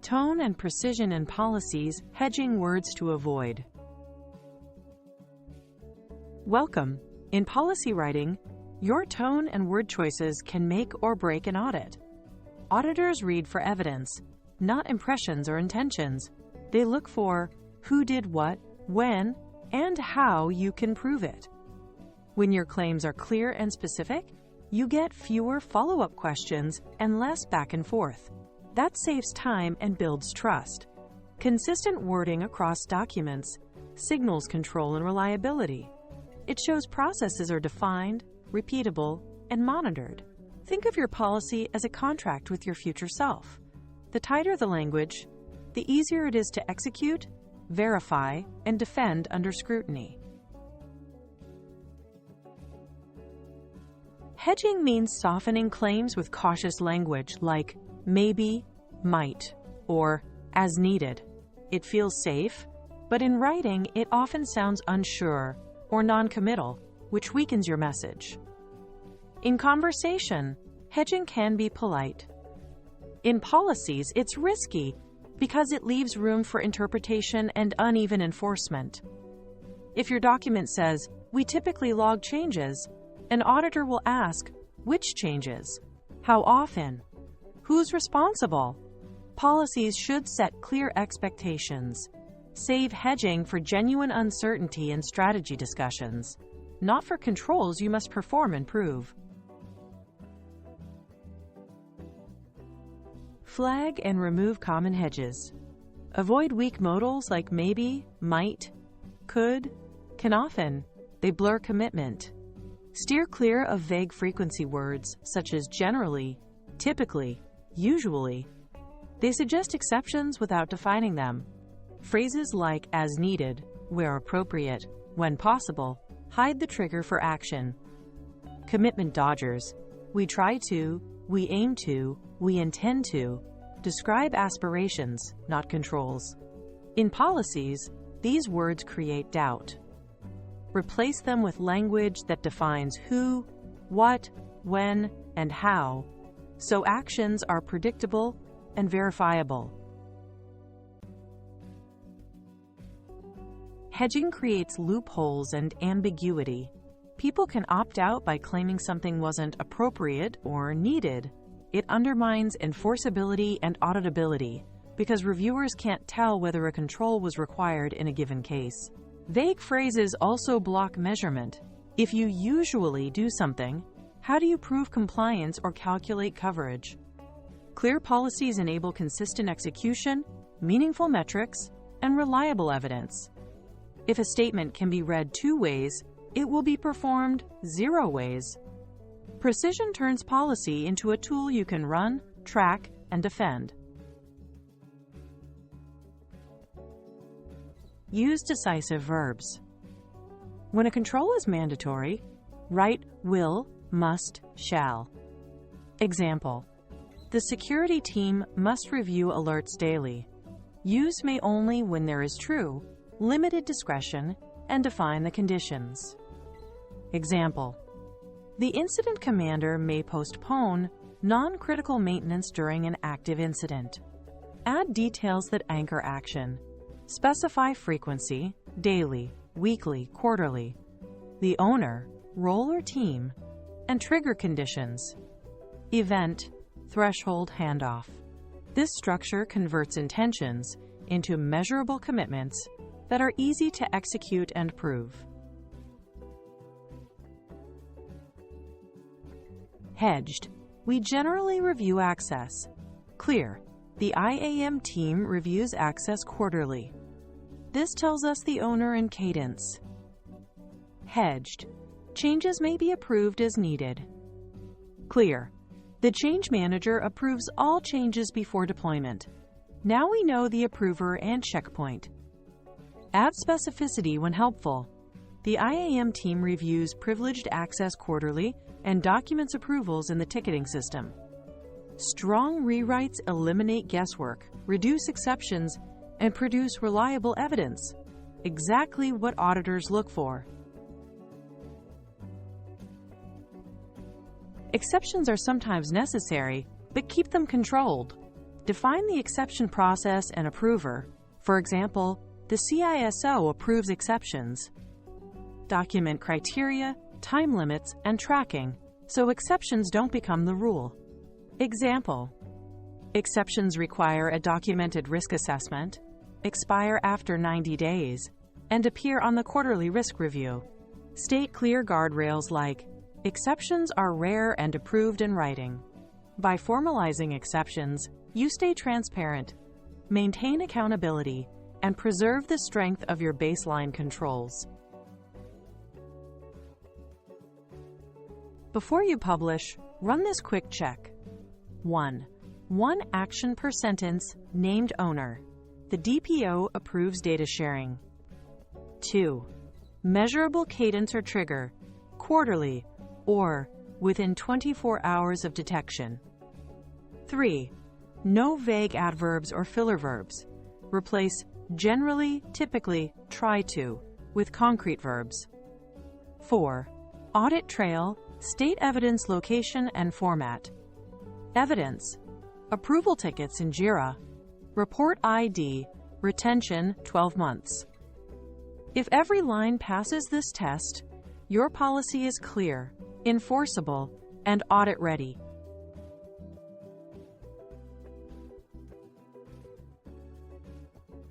Tone and precision in policies, hedging words to avoid. Welcome. In policy writing, your tone and word choices can make or break an audit. Auditors read for evidence, not impressions or intentions. They look for who did what, when, and how you can prove it. When your claims are clear and specific, you get fewer follow-up questions and less back and forth. That saves time and builds trust. Consistent wording across documents signals control and reliability. It shows processes are defined, repeatable, and monitored. Think of your policy as a contract with your future self. The tighter the language, the easier it is to execute, verify, and defend under scrutiny. Hedging means softening claims with cautious language like maybe, might, or as needed. It feels safe, but in writing it often sounds unsure or non-committal, which weakens your message. In conversation, hedging can be polite. In policies, it's risky because it leaves room for interpretation and uneven enforcement. If your document says, "We typically log changes," an auditor will ask, "Which changes? How often? Who's responsible?" Policies should set clear expectations. Save hedging for genuine uncertainty and strategy discussions, not for controls you must perform and prove. Flag and remove common hedges. Avoid weak modals like maybe, might, could, can often. They blur commitment. Steer clear of vague frequency words such as generally, typically, usually. They suggest exceptions without defining them. Phrases like as needed, where appropriate, when possible, hide the trigger for action. Commitment dodgers. We try to, we aim to, we intend to. Describe aspirations, not controls. In policies, these words create doubt. Replace them with language that defines who, what, when, and how, so actions are predictable and verifiable. Hedging creates loopholes and ambiguity. People can opt out by claiming something wasn't appropriate or needed. It undermines enforceability and auditability because reviewers can't tell whether a control was required in a given case. Vague phrases also block measurement. If you usually do something, how do you prove compliance or calculate coverage? Clear policies enable consistent execution, meaningful metrics, and reliable evidence. If a statement can be read 2 ways, it will be performed 0 ways. Precision turns policy into a tool you can run, track, and defend. Use decisive verbs. When a control is mandatory, write will, must, shall. Example: the security team must review alerts daily. Use may only when there is true, limited discretion, and define the conditions. Example: the incident commander may postpone non-critical maintenance during an active incident. Add details that anchor action. Specify frequency, daily, weekly, quarterly, the owner, role or team, and trigger conditions. Event, threshold, handoff. This structure converts intentions into measurable commitments that are easy to execute and prove. Hedged. We generally review access. Clear. The IAM team reviews access quarterly. This tells us the owner and cadence. Hedged. Changes may be approved as needed. Clear. The change manager approves all changes before deployment. Now we know the approver and checkpoint. Add specificity when helpful. The IAM team reviews privileged access quarterly and documents approvals in the ticketing system. Strong rewrites eliminate guesswork, reduce exceptions, and produce reliable evidence. Exactly what auditors look for. Exceptions are sometimes necessary, but keep them controlled. Define the exception process and approver. For example, the CISO approves exceptions. Document criteria, time limits, and tracking, so exceptions don't become the rule. Example: exceptions require a documented risk assessment, expire after 90 days, and appear on the quarterly risk review. State clear guardrails like, exceptions are rare and approved in writing. By formalizing exceptions, you stay transparent, maintain accountability, and preserve the strength of your baseline controls. Before you publish, run this quick check. 1. One action per sentence, named owner. The DPO approves data sharing. 2. Measurable cadence or trigger, quarterly, or within 24 hours of detection. 3. No vague adverbs or filler verbs. Replace generally, typically, try to with concrete verbs. 4. Audit trail, state evidence location and format. Evidence: approval tickets in JIRA. Report ID, retention 12 months. If every line passes this test, your policy is clear, enforceable, and audit-ready.